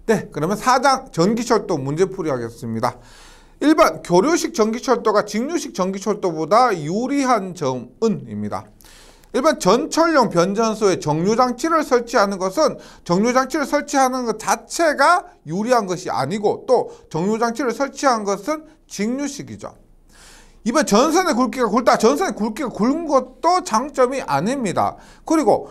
네, 그러면 4장 전기철도 문제풀이 하겠습니다. 1번 교류식 전기철도가 직류식 전기철도보다 유리한 점은입니다. 1번 전철용 변전소에 정류장치를 설치하는 것은 정류장치를 설치하는 것 자체가 유리한 것이 아니고 또 정류장치를 설치한 것은 직류식이죠. 2번 전선의 굵기가 굵다. 전선의 굵기가 굵은 것도 장점이 아닙니다. 그리고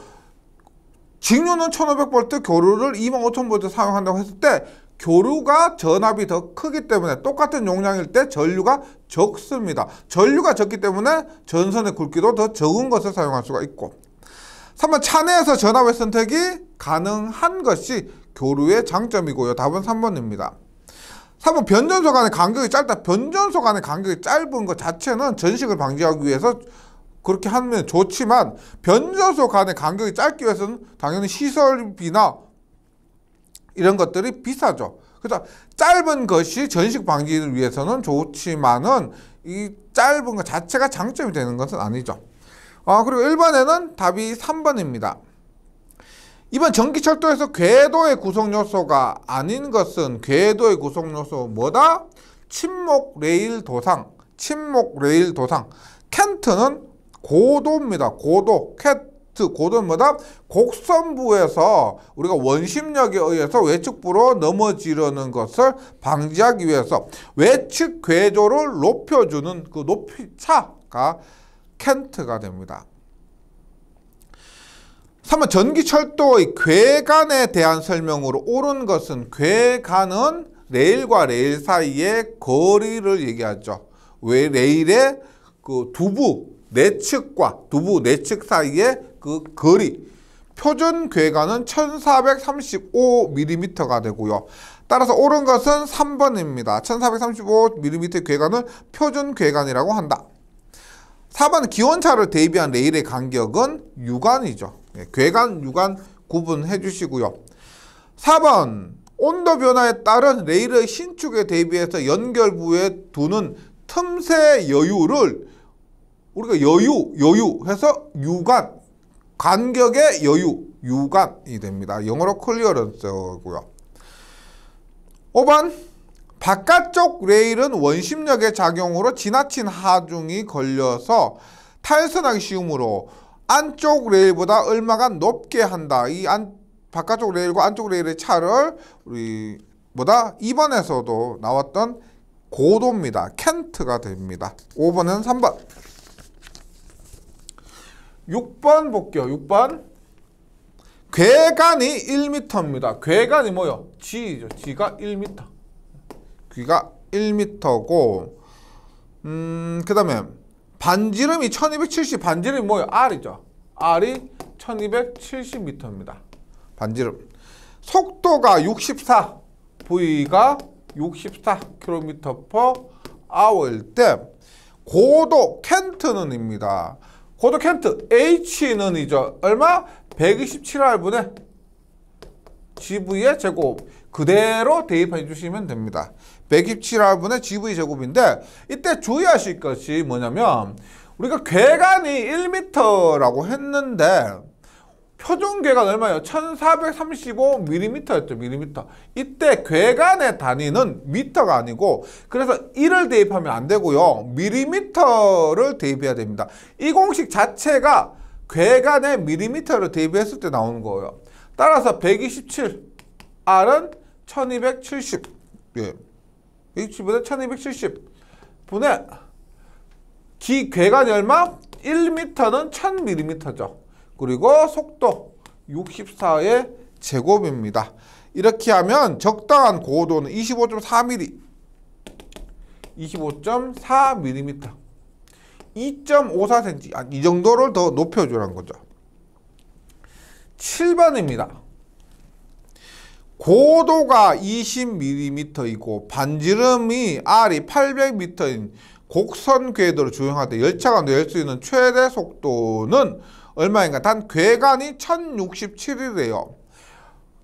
직류는 1500V, 교류를 25000V 사용한다고 했을 때 교류가 전압이 더 크기 때문에 똑같은 용량일 때 전류가 적습니다. 전류가 적기 때문에 전선의 굵기도 더 적은 것을 사용할 수가 있고 3번 차내에서 전압의 선택이 가능한 것이 교류의 장점이고요. 답은 3번입니다. 3번 변전소 간의 간격이 짧다. 변전소 간의 간격이 짧은 것 자체는 전식을 방지하기 위해서 그렇게 하면 좋지만 변전소 간의 간격이 짧기 위해서는 당연히 시설비나 이런 것들이 비싸죠. 그래서 짧은 것이 전식 방지를 위해서는 좋지만은 이 짧은 것 자체가 장점이 되는 것은 아니죠. 그리고 1번에는 답이 3번입니다. 2번 전기철도에서 궤도의 구성요소가 아닌 것은 궤도의 구성요소 뭐다? 침목 레일 도상. 침목 레일 도상. 켄트는 고도입니다. 고도. 고도는 뭐다? 곡선부에서 우리가 원심력에 의해서 외측부로 넘어지려는 것을 방지하기 위해서 외측 궤조를 높여주는 그 높이차가 켄트가 됩니다. 3번 전기철도의 궤간에 대한 설명으로 옳은 것은 궤간은 레일과 레일 사이의 거리를 얘기하죠. 왜 레일의 그 두부 내측 사이의 그 거리. 표준 궤간은 1435mm가 되고요. 따라서 옳은 것은 3번입니다. 1435mm 궤간을 표준 궤간이라고 한다. 4번 기온차를 대비한 레일의 간격은 유관이죠. 궤간, 유관 구분해 주시고요. 4번 온도 변화에 따른 레일의 신축에 대비해서 연결부에 두는 틈새 여유를 우리가 여유해서 유관, 간격의 여유, 유관이 됩니다. 영어로 클리어런스고요. 5번 바깥쪽 레일은 원심력의 작용으로 지나친 하중이 걸려서 탈선하기 쉬우므로 안쪽 레일보다 얼마가 높게 한다. 이 바깥쪽 레일과 안쪽 레일의 차를 우리 2번에서도 나왔던 고도입니다. 켄트가 됩니다. 5번은 3번. 6번 볼게요. 6번. 궤간이 1m입니다. 궤간이 뭐요? G죠. G가 1m. G가 1m고 그 다음에 반지름이 1270. 반지름이 뭐요? R이죠. R이 1270m입니다. 반지름. 속도가 64. V가 64km/h일 때 고도 켄트는입니다. 고도 켄트 H는 이죠. 얼마? 127R분의 GV의 제곱 그대로 대입해 주시면 됩니다. 127R분의 GV 제곱인데 이때 주의하실 것이 뭐냐면 우리가 궤간이 1m라고 했는데 표준 궤간 얼마예요? 1435mm였죠. mm. 이때 궤간의 단위는 미터가 아니고 그래서 1을 대입하면 안 되고요. mm를 대입해야 됩니다. 이 공식 자체가 궤간의 mm를 대입했을 때 나오는 거예요. 따라서 127, R은 1270. 예. 127분의 1270 분의 궤간이 얼마? 1m는 1000mm죠. 그리고 속도 64의 제곱입니다. 이렇게 하면 적당한 고도는 25.4mm. 25.4mm. 2.54cm. 이 정도를 더 높여주라는 거죠. 7번입니다. 고도가 20mm이고 반지름이 R이 800m인 곡선 궤도를 주행할 때 열차가 낼 수 있는 최대 속도는 얼마인가? 단 궤간이 1067이래요.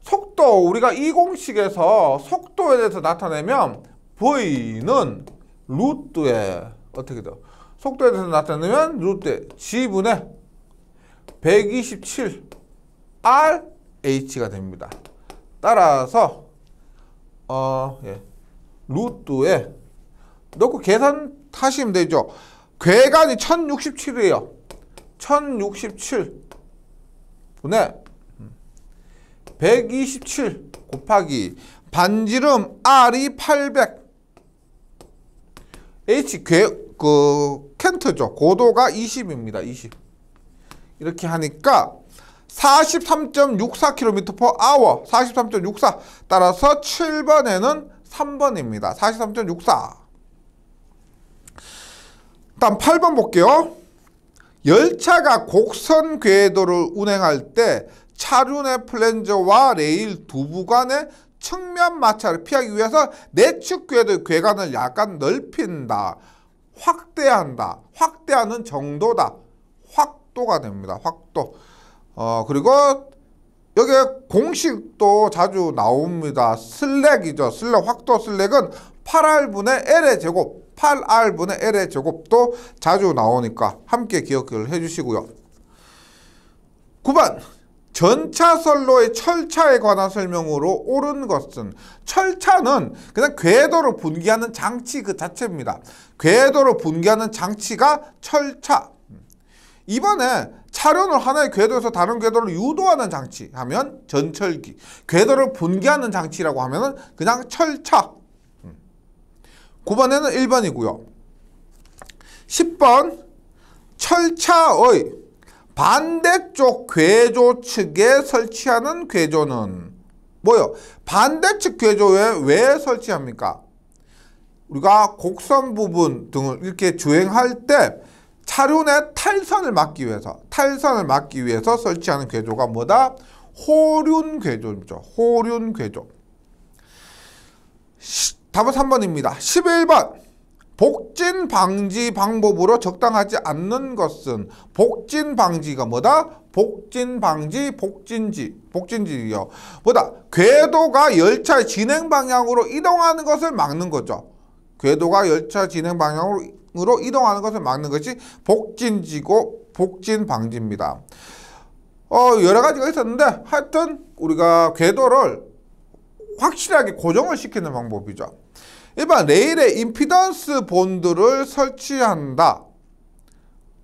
속도 우리가 이 공식에서 속도에 대해서 나타내면 V는 루트에 어떻게 돼요? 속도에 대해서 나타내면 루트에 G분의 127 RH가 됩니다. 따라서 예. 루트에 넣고 계산하시면 되죠. 궤간이 1067이에요. 1067 분의 127 곱하기 반지름 R이 800 H 켄트죠. 고도가 20입니다. 20 이렇게 하니까 43.64km/h 43.64 따라서 7번에는 3번입니다. 43.64. 다음 8번 볼게요. 열차가 곡선 궤도를 운행할 때 차륜의 플랜저와 레일 두부 간의 측면 마찰을 피하기 위해서 내측 궤도의 궤간을 약간 넓힌다. 확대한다. 확대하는 정도다. 확도가 됩니다. 확도. 그리고 여기에 공식도 자주 나옵니다. 슬랙이죠. 슬랙, 확도 슬랙은 8R분의 L의 제곱, 8R분의 L의 제곱도 자주 나오니까 함께 기억을 해주시고요. 9번. 전차선로의 철차에 관한 설명으로 옳은 것은, 철차는 그냥 궤도를 분기하는 장치 그 자체입니다. 궤도를 분기하는 장치가 철차. 이번에 차륜을 하나의 궤도에서 다른 궤도를 유도하는 장치 하면 전철기, 궤도를 분기하는 장치라고 하면 그냥 철차. 9번에는 1번이고요. 10번. 철차의 반대쪽 궤조 측에 설치하는 궤조는 뭐요? 반대측 궤조에 왜 설치합니까? 우리가 곡선 부분 등을 이렇게 주행할 때 차륜의 탈선을 막기 위해서 설치하는 궤조가 뭐다? 호륜 궤조죠. 호륜 궤조. 답은 3번입니다. 11번. 복진 방지 방법으로 적당하지 않는 것은, 복진 방지가 뭐다? 복진 방지, 복진지요. 뭐다? 궤도가 열차의 진행 방향으로 이동하는 것을 막는 거죠. 궤도가 열차 진행 방향으로 이동하는 것을 막는 것이 복진지고 복진방지입니다. 여러 가지가 있었는데 하여튼 우리가 궤도를 확실하게 고정을 시키는 방법이죠. 일반 레일에 임피던스 본드를 설치한다.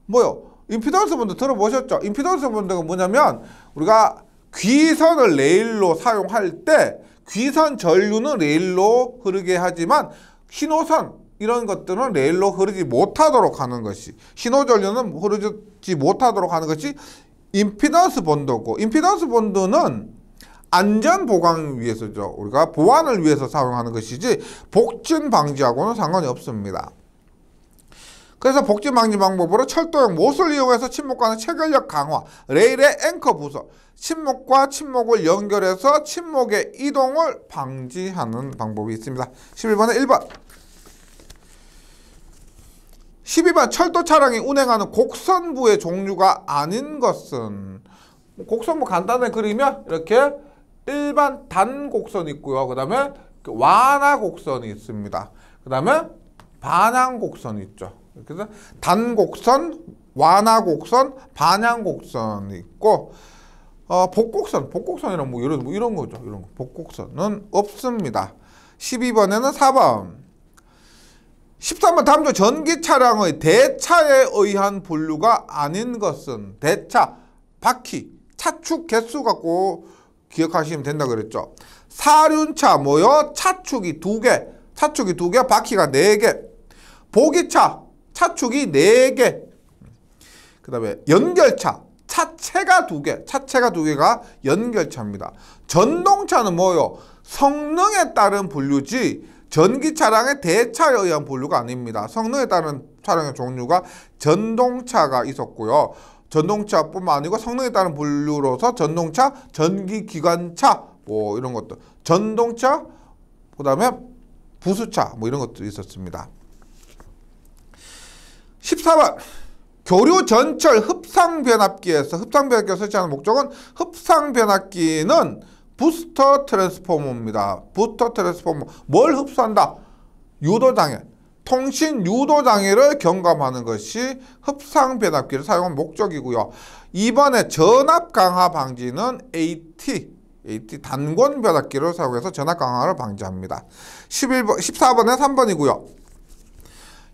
뭐요? 임피던스 본드 들어보셨죠? 임피던스 본드가 뭐냐면 우리가 귀선을 레일로 사용할 때 귀선 전류는 레일로 흐르게 하지만 신호선 이런 것들은 레일로 흐르지 못하도록 하는 것이, 신호전류는 흐르지 못하도록 하는 것이 임피던스 본드고, 임피던스 본드는 안전 보강을 위해서죠. 우리가 보안을 위해서 사용하는 것이지 복진 방지하고는 상관이 없습니다. 그래서 복진 방지 방법으로 철도형 못을 이용해서 침목과는 체결력 강화, 레일의 앵커 부서, 침목과 침목을 연결해서 침목의 이동을 방지하는 방법이 있습니다. 11번에 1번. 12번. 철도 차량이 운행하는 곡선부의 종류가 아닌 것은, 곡선부 간단하게 그리면 이렇게 일반 단곡선이 있고요. 그 다음에 완화곡선이 있습니다. 그 다음에 반향곡선이 있죠. 그래서 단곡선, 완화곡선, 반향곡선이 있고, 복곡선이란 뭐 이런 거죠. 이런 거. 복곡선은 없습니다. 12번에는 4번. 13번. 다음 중 전기 차량의 대차에 의한 분류가 아닌 것은, 대차, 바퀴, 차축 개수 갖고 기억하시면 된다 그랬죠. 사륜차 뭐요? 차축이 2개, 바퀴가 4개. 보기차, 차축이 4개. 그 다음에 연결차, 차체가 2개가 연결차입니다. 전동차는 뭐요? 성능에 따른 분류지 전기 차량의 대차에 의한 분류가 아닙니다. 성능에 따른 차량의 종류가 전동차가 있었고요. 전동차뿐만 아니고 성능에 따른 분류로서 전동차, 전기기관차 뭐 이런 것들, 전동차, 그 다음에 부수차 뭐 이런 것들이 있었습니다. 14번. 교류 전철 흡상변압기에서, 흡상변압기를 설치하는 목적은, 흡상변압기는 부스터 트랜스포머입니다. 부스터 트랜스포머. 뭘 흡수한다? 유도장애. 통신 유도장애를 경감하는 것이 흡상변압기를 사용한 목적이고요. 이번에 전압 강화 방지는 AT, AT 단권 변압기를 사용해서 전압 강화를 방지합니다. 14번에 3번이고요.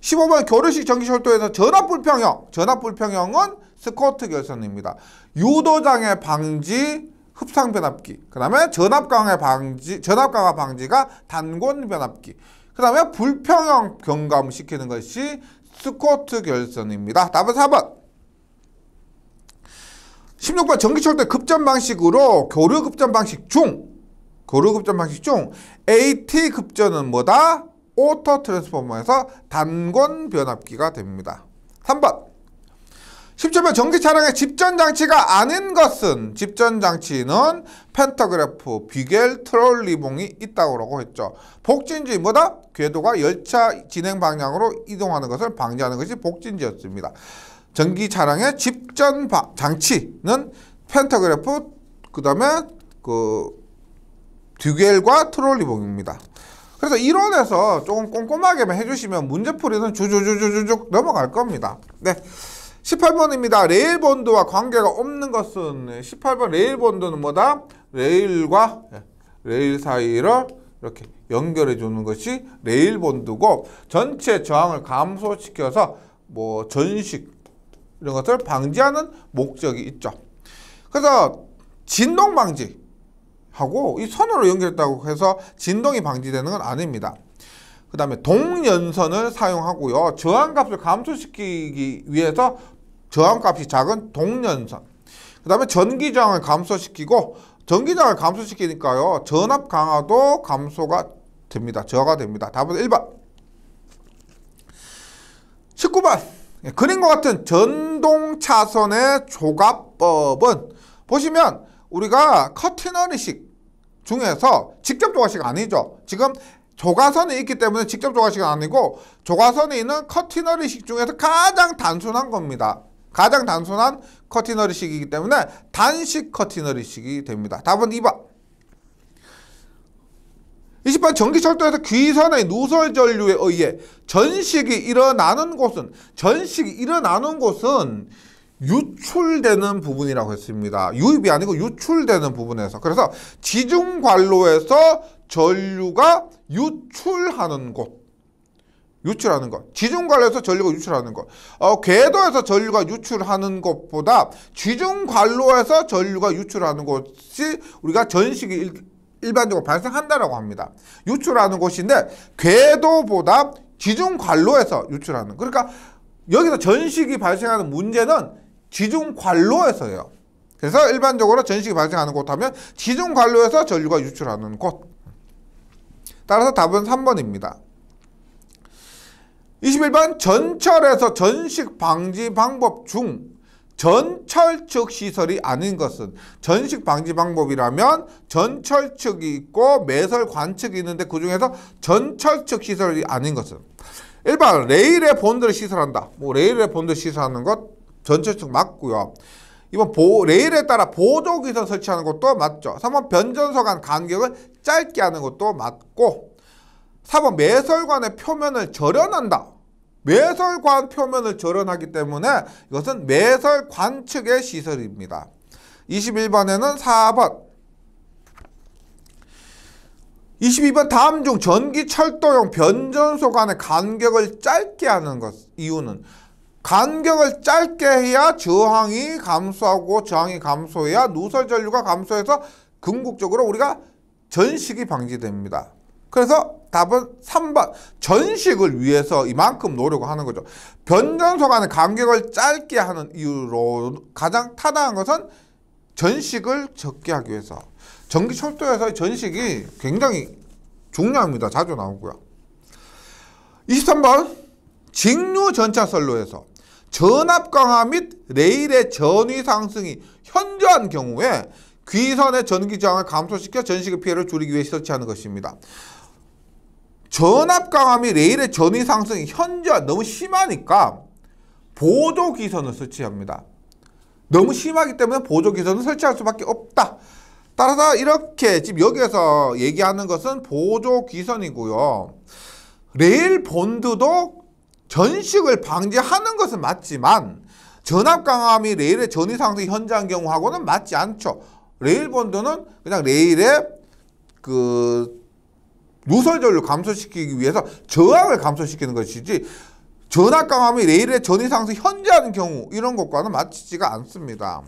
15번 교류식 전기철도에서 전압 불평형. 전압 불평형은 스코트 결선입니다. 유도장애 방지 흡상 변압기. 그 다음에 전압 강화 방지가 단권 변압기. 그 다음에 불평형 경감시키는 것이 스코트 결선입니다. 답은 4번. 16번 전기철도의 급전 방식으로 교류 급전 방식 중 AT 급전은 뭐다? 오토 트랜스포머에서 단권 변압기가 됩니다. 3번. 17번 전기 차량의 집전 장치가 아닌 것은 집전 장치는 팬터그래프, 비겔, 트롤리봉이 있다고 했죠. 복진지 뭐다? 궤도가 열차 진행 방향으로 이동하는 것을 방지하는 것이 복진지였습니다. 전기 차량의 집전 장치는 팬터그래프, 그 다음에 듀겔과 트롤리봉입니다. 그래서 이론에서 조금 꼼꼼하게만 해주시면 문제풀이는 주주주주쭉 넘어갈 겁니다. 네. 18번입니다. 레일 본드와 관계가 없는 것은 18번 레일 본드는 뭐다? 레일과 레일 사이를 이렇게 연결해 주는 것이 레일 본드고 전체 저항을 감소시켜서 뭐 전식 이런 것을 방지하는 목적이 있죠. 그래서 진동 방지하고 이 선으로 연결했다고 해서 진동이 방지되는 건 아닙니다. 그 다음에 동연선을 사용하고요. 저항값을 감소시키기 위해서 저항값이 작은 동연선. 그 다음에 전기저항을 감소시키고 전기저항을 감소시키니까요. 전압 강화도 감소가 됩니다. 저하가 됩니다. 답은 1번. 19번. 그림과 같은 전동 차선의 조각법은 보시면 우리가 커티너리식 중에서 직접 조각식 아니죠. 지금 조가선이 있기 때문에 직접 조각식은 아니고 조가선이 있는 커티너리식 중에서 가장 단순한 겁니다. 가장 단순한 커티너리식이기 때문에 단식 커티너리식이 됩니다. 답은 2번. 20번 전기철도에서 귀선의 누설 전류에 의해 전식이 일어나는 곳은 유출되는 부분이라고 했습니다. 유입이 아니고 유출되는 부분에서. 그래서 지중관로에서 전류가 유출하는 곳. 지중관로에서 전류가 유출하는 곳. 궤도에서 전류가 유출하는 곳보다 지중관로에서 전류가 유출하는 곳이 우리가 전식이 일반적으로 발생한다라고 합니다. 유출하는 곳인데 궤도보다 지중관로에서 유출하는. 그러니까 여기서 전식이 발생하는 문제는 지중관로에서예요. 그래서 일반적으로 전식이 발생하는 곳 하면 지중관로에서 전류가 유출하는 곳. 따라서 답은 3번입니다. 21번 전철에서 전식 방지 방법 중 전철 측 시설이 아닌 것은 전식 방지 방법이라면 전철 측이 있고 매설 관측이 있는데 그 중에서 전철 측 시설이 아닌 것은 1번 레일에 본드를 시설한다. 레일에 본드 시설하는 것 전철 측 맞고요. 2번 레일에 따라 보조기선 설치하는 것도 맞죠. 3번 변전소 간 간격을 짧게 하는 것도 맞고 4번 매설관의 표면을 절연한다. 매설관 표면을 절연하기 때문에 이것은 매설관 측의 시설입니다. 21번에는 4번. 22번 다음 중 전기철도용 변전소 간의 간격을 짧게 하는 것 이유는 간격을 짧게 해야 저항이 감소하고 저항이 감소해야 누설 전류가 감소해서 궁극적으로 우리가 전식이 방지됩니다. 그래서 답은 3번. 전식을 위해서 이만큼 노력하는 거죠. 변전소 간의 간격을 짧게 하는 이유로 가장 타당한 것은 전식을 적게 하기 위해서. 전기철도에서 전식이 굉장히 중요합니다. 자주 나오고요. 23번. 직류 전차선로에서 전압 강화 및 레일의 전위 상승이 현저한 경우에 귀선의 전기 저항을 감소시켜 전식의 피해를 줄이기 위해 설치하는 것입니다. 전압 강화 및 레일의 전위 상승이 현저한 너무 심하니까 보조 기선을 설치합니다. 너무 심하기 때문에 보조 기선을 설치할 수밖에 없다. 따라서 이렇게 지금 여기에서 얘기하는 것은 보조 기선이고요. 레일 본드도 전식을 방지하는 것은 맞지만 전압 강화 및 레일의 전위 상승이 현저한 경우하고는 맞지 않죠. 레일 본드는 그냥 레일의 그 누설 전류 감소시키기 위해서 저항을 감소시키는 것이지 전압 강함이 레일의 전위 상승 현저한 경우 이런 것과는 맞지가 않습니다.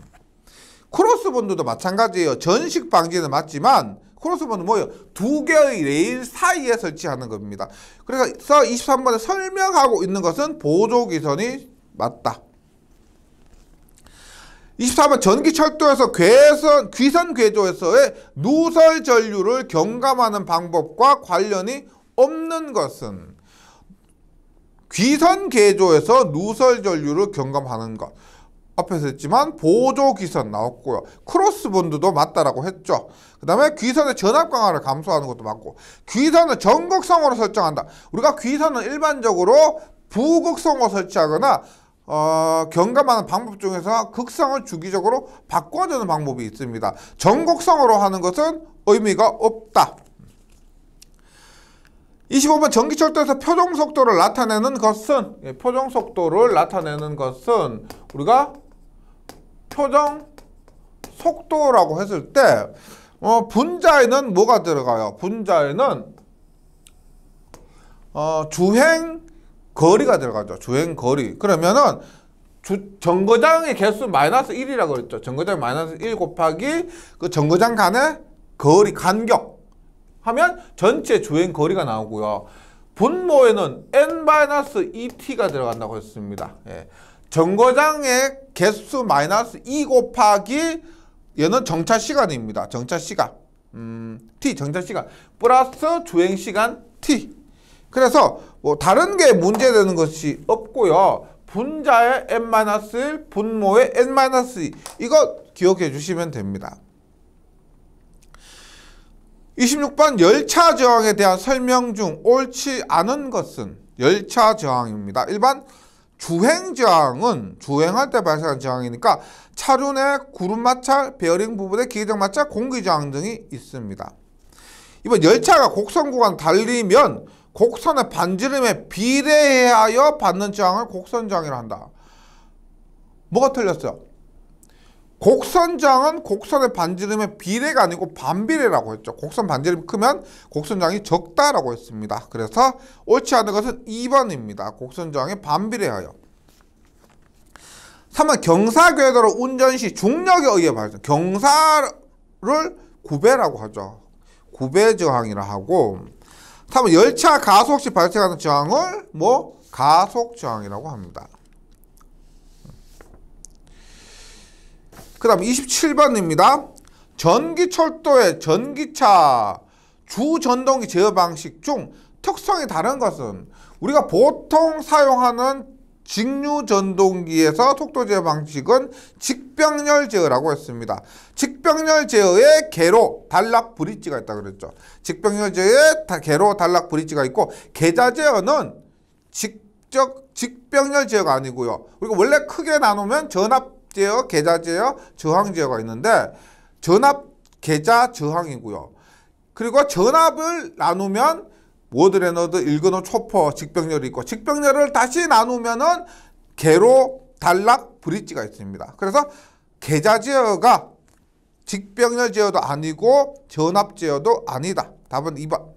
크로스 본드도 마찬가지예요. 전식 방지는 맞지만 크로스 본드 뭐예요? 두 개의 레일 사이에 설치하는 겁니다. 그래서 23번에 설명하고 있는 것은 보조기선이 맞다. 24번 전기철도에서 귀선 궤조에서의 누설 전류를 경감하는 방법과 관련이 없는 것은 귀선 궤조에서 누설 전류를 경감하는 것. 앞에서 했지만 보조귀선 나왔고요. 크로스본드도 맞다라고 했죠. 그 다음에 귀선의 전압 강화를 감소하는 것도 맞고, 귀선은 전극성으로 설정한다. 우리가 귀선은 일반적으로 부극성으로 설치하거나 경감하는 방법 중에서 극성을 주기적으로 바꿔주는 방법이 있습니다. 전극성으로 하는 것은 의미가 없다. 25번 전기철도에서 표정속도를 나타내는 것은, 표정속도를 나타내는 것은 우리가 표정속도라고 했을 때 분자에는 뭐가 들어가요? 분자에는 주행거리가 들어가죠. 주행거리. 그러면은 정거장의 개수 마이너스 1이라고 그랬죠. 정거장 마이너스 1 곱하기 그 정거장 간의 거리, 간격 하면 전체 주행거리가 나오고요. 분모에는 n-2t가 들어간다고 했습니다. 예. 정거장의 개수 마이너스 2 곱하기 얘는 정차시간입니다. 정차시간 t 정차시간 플러스 주행시간 t. 그래서 뭐 다른 게 문제되는 것이 없고요. 분자의 n-1, 분모의 n-2 이거 기억해 주시면 됩니다. 26번 열차 저항에 대한 설명 중 옳지 않은 것은 열차 저항입니다. 일반 주행 저항은 주행할 때 발생하는 저항이니까 차륜 내 구름 마찰, 베어링 부분의 기계적 마찰, 공기 저항 등이 있습니다. 이번 열차가 곡선 구간 달리면 곡선의 반지름에 비례하여 받는 저항을 곡선 저항이라 한다. 뭐가 틀렸어요? 곡선 저항은 곡선의 반지름의 비례가 아니고 반비례라고 했죠. 곡선 반지름이 크면 곡선 저항이 적다라고 했습니다. 그래서 옳지 않은 것은 2번입니다. 곡선 저항에 반비례하여. 3번 경사궤도로 운전 시 중력에 의해 발생. 경사를 구배라고 하죠. 구배 저항이라 하고. 3번 열차 가속 시 발생하는 저항을 가속 저항이라고 합니다. 그 다음 27번입니다. 전기철도의 전기차 주전동기 제어 방식 중 특성이 다른 것은 우리가 보통 사용하는 직류전동기에서 속도 제어 방식은 직병렬 제어라고 했습니다. 직병렬 제어에 계로, 단락, 브릿지가 있다고 그랬죠. 직병렬 제어에 계로, 단락, 브릿지가 있고 계좌 제어는 직병렬 제어가 아니고요. 우리가 원래 크게 나누면 전압 제어, 계좌 제어, 저항 제어가 있는데 전압, 계좌, 저항이고요. 그리고 전압을 나누면 워드 레너드, 일근호, 초퍼, 직병렬이 있고 직병렬을 다시 나누면은 계로, 단락, 브릿지가 있습니다. 그래서 계좌 제어가 직병렬 제어도 아니고 전압 제어도 아니다. 답은 2번.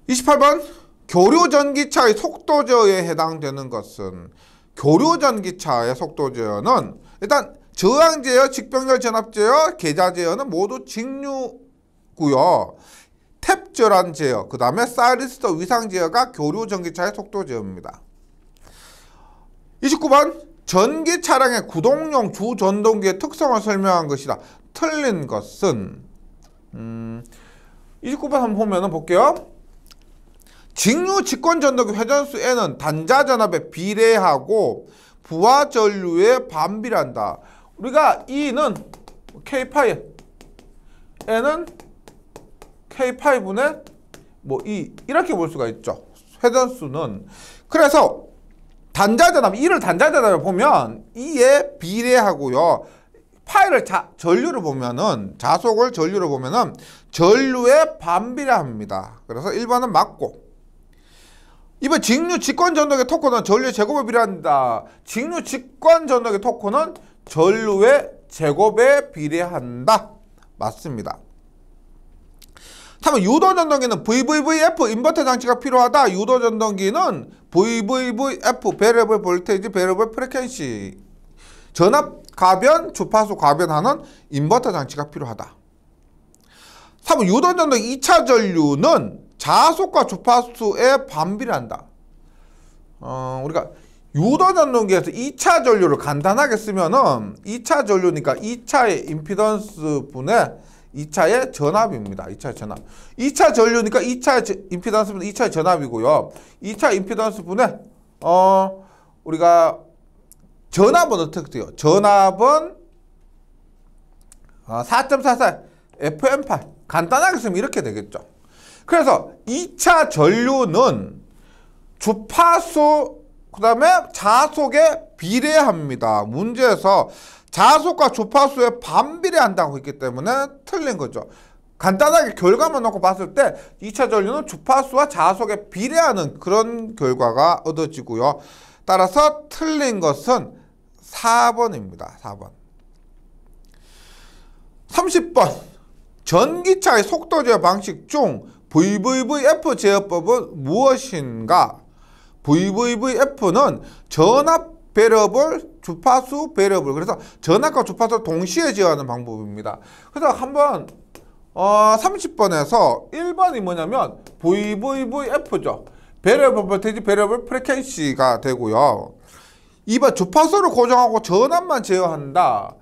28번 교류 전기차의 속도 제어에 해당되는 것은 교류 전기차의 속도 제어는 일단 저항 제어, 직병렬 전압 제어, 계좌 제어는 모두 직류고요. 탭 절한 제어, 그 다음에 사이리스터 위상 제어가 교류 전기차의 속도 제어입니다. 29번 전기 차량의 구동용 주전동기의 특성을 설명한 것이다. 틀린 것은 29번 한번 보면은 볼게요. 직류 직권 전동기 회전수 N은 단자 전압에 비례하고 부하 전류에 반비례한다. 우리가 E는 K 파이, N은 K 파이분의 E 이렇게 볼 수가 있죠. 회전수는. 그래서 단자 전압, E를 단자 전압에 보면 E에 비례하고요. 파이를 전류를 보면은, 자속을 전류를 보면은 전류에 반비례합니다. 그래서 1번은 맞고. 이번 직류 직권 전동의 토크는 전류의 제곱에 비례한다. 직류 직권 전동의 토크는 전류의 제곱에 비례한다. 맞습니다. 다음은 유도전동기는 VVVF 인버터 장치가 필요하다. 유도전동기는 VVVF 베리어블 볼테이지 베리어블 프리퀀시 전압 가변 주파수 가변하는 인버터 장치가 필요하다. 3번 유도전동 2차 전류는 자속과 주파수에 반비례한다. 우리가 유도전동기에서 2차 전류를 간단하게 쓰면은 2차 전류니까 2차의 임피던스 분의 2차의 전압입니다. 2차의 전압. 2차 전류니까 2차의 임피던스 분의 2차의 전압이고요. 2차 임피던스 분의 우리가 전압은 어떻게 돼요? 전압은 4.44 FM8 간단하게 쓰면 이렇게 되겠죠. 그래서 2차 전류는 주파수 그 다음에 자속에 비례합니다. 문제에서 자속과 주파수에 반비례한다고 했기 때문에 틀린 거죠. 간단하게 결과만 놓고 봤을 때 2차 전류는 주파수와 자속에 비례하는 그런 결과가 얻어지고요. 따라서 틀린 것은 4번입니다. 4번. 30번. 전기차의 속도 제어 방식 중 VVVF 제어법은 무엇인가? VVVF는 전압 베리어블, 주파수 베리어블. 그래서 전압과 주파수를 동시에 제어하는 방법입니다. 그래서 한번 30번에서 1번이 뭐냐면 VVVF죠. 베리어블 볼테이지, 베리어블 프리퀀시가 되고요. 2번 주파수를 고정하고 전압만 제어한다.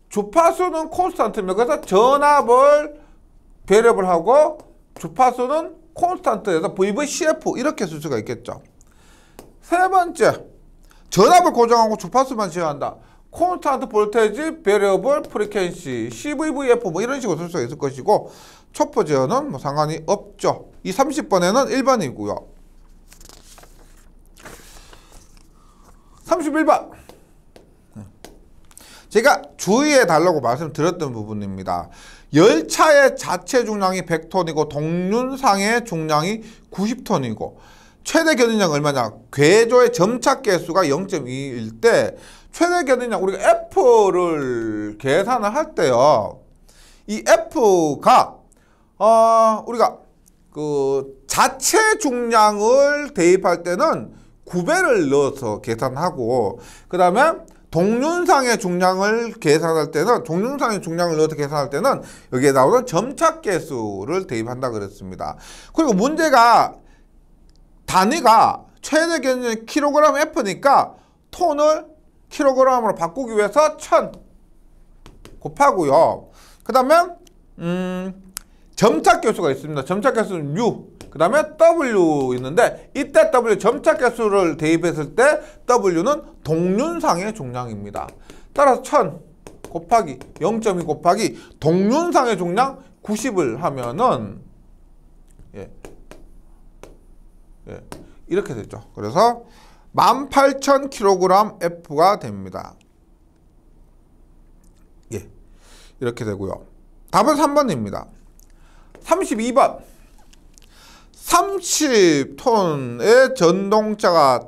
주파수는 콘스탄트입니다. 그래서 전압을 베리어블하고 주파수는 콘스탄트에서 VVCF 이렇게 쓸 수가 있겠죠. 세 번째, 전압을 고정하고 주파수만 제어한다. 콘스탄트 볼테이지, 베리어블 프리퀀시, CVVF 뭐 이런 식으로 쓸 수가 있을 것이고 촛불 제어는 뭐 상관이 없죠. 이 30번에는 1번이고요. 31번. 제가 주의해 달라고 말씀드렸던 부분입니다. 열차의 자체 중량이 100톤이고 동륜상의 중량이 90톤이고 최대 견인량 얼마냐? 궤조의 점착 개수가 0.2일 때 최대 견인량 우리가 F를 계산을 할 때요. 이 F가 우리가 그 자체 중량을 대입할 때는 9배를 넣어서 계산하고 그 다음에 동륜상의 중량을 계산할 때는 동륜상의 중량을 넣어서 계산할 때는 여기에 나오는 점착 개수를 대입한다 그랬습니다. 그리고 문제가 단위가 최대 견인량이 kg F니까 톤을 kg으로 바꾸기 위해서 1000 곱하고요. 그 다음에 점착 개수가 있습니다. 점착 개수는 U 그 다음에 W 있는데 이때 W 점착 개수를 대입했을 때 W는 동륜상의 중량입니다. 따라서 1000 곱하기 0.2 곱하기 동륜상의 중량 90을 하면은 이렇게 되죠. 그래서 18,000kg F가 됩니다. 이렇게 되고요. 답은 3번입니다. 32번. 30톤의 전동차가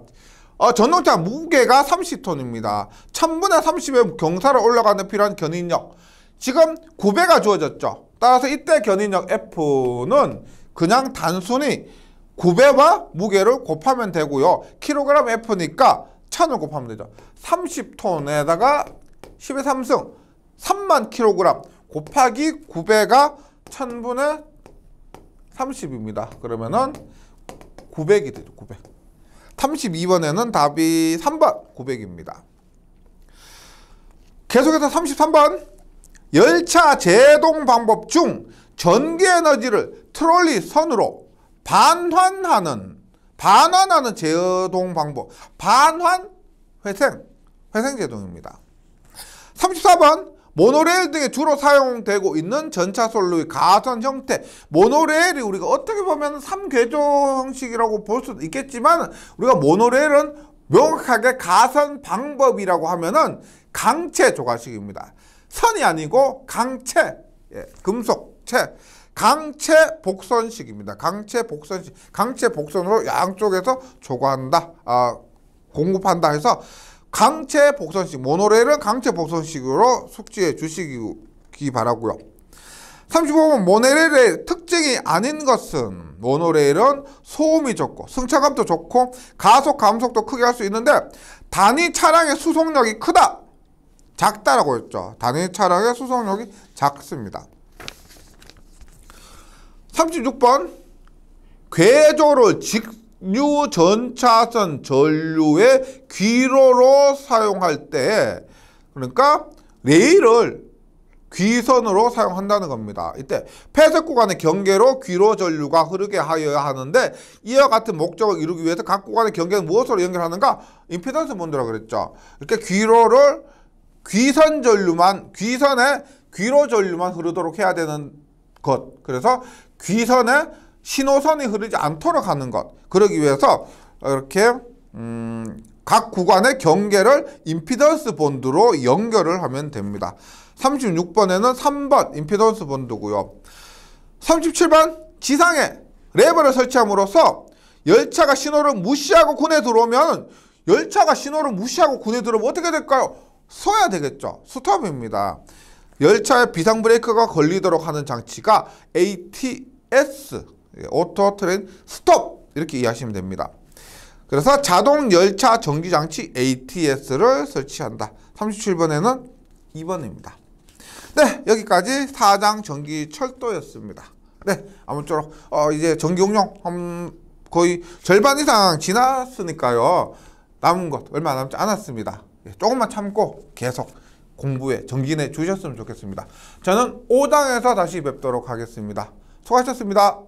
전동차 무게가 30톤입니다. 1000분의 30의 경사를 올라가는 데 필요한 견인력. 지금 9배가 주어졌죠. 따라서 이때 견인력 F는 그냥 단순히 9배와 무게를 곱하면 되고요. kg F니까 1000을 곱하면 되죠. 30톤에다가 10의 3승 3만 kg 곱하기 9배가 1000분의 30입니다. 그러면은 900이 되죠. 900. 32번에는 답이 3번 900입니다. 계속해서 33번. 열차 제동 방법 중 전기 에너지를 트롤리 선으로 반환하는 제동 방법. 반환 회생 제동입니다. 34번. 모노레일 등에 주로 사용되고 있는 전차 선로의 가선 형태. 모노레일이 우리가 어떻게 보면 3궤조 형식이라고 볼 수도 있겠지만 우리가 모노레일은 명확하게 가선 방법이라고 하면은 강체 조가식입니다. 선이 아니고 강체, 금속체, 강체 복선식입니다. 강체 복선식, 강체 복선으로 양쪽에서 조과한다, 공급한다 해서 강체 복선식, 모노레일은 강체 복선식으로 숙지해 주시기 바라고요. 35번 모노레일의 특징이 아닌 것은 모노레일은 소음이 적고 승차감도 좋고 가속 감속도 크게 할 수 있는데 단위 차량의 수송력이 크다, 작다라고 했죠. 단위 차량의 수송력이 작습니다. 36번 궤조를 직류 전차선 전류의 귀로로 사용할 때, 그러니까 레일을 귀선으로 사용한다는 겁니다. 이때 폐쇄 구간의 경계로 귀로 전류가 흐르게 하여야 하는데 이와 같은 목적을 이루기 위해서 각 구간의 경계는 무엇으로 연결하는가? 임피던스 본드라고 그랬죠. 이렇게 귀로를 귀선 전류만, 귀선에 귀로 전류만 흐르도록 해야 되는 것. 그래서 귀선에 신호선이 흐르지 않도록 하는 것. 그러기 위해서 이렇게 각 구간의 경계를 임피던스 본드로 연결을 하면 됩니다. 36번에는 3번 임피던스 본드고요. 37번 지상에 레버를 설치함으로써 열차가 신호를 무시하고 군에 들어오면, 열차가 신호를 무시하고 군에 들어오면 어떻게 될까요? 서야 되겠죠. 스톱입니다. 열차에 비상 브레이크가 걸리도록 하는 장치가 ATS, 오토 트레인 스톱, 이렇게 이해하시면 됩니다. 그래서 자동 열차 정지 장치 ATS를 설치한다. 37번에는 2번입니다. 네, 여기까지 4장 전기철도였습니다. 네, 아무쪼록 이제 전기용용 거의 절반 이상 지났으니까요. 남은 것 얼마 남지 않았습니다. 조금만 참고 계속 공부에 전기내 주셨으면 좋겠습니다. 저는 5장에서 다시 뵙도록 하겠습니다. 수고하셨습니다.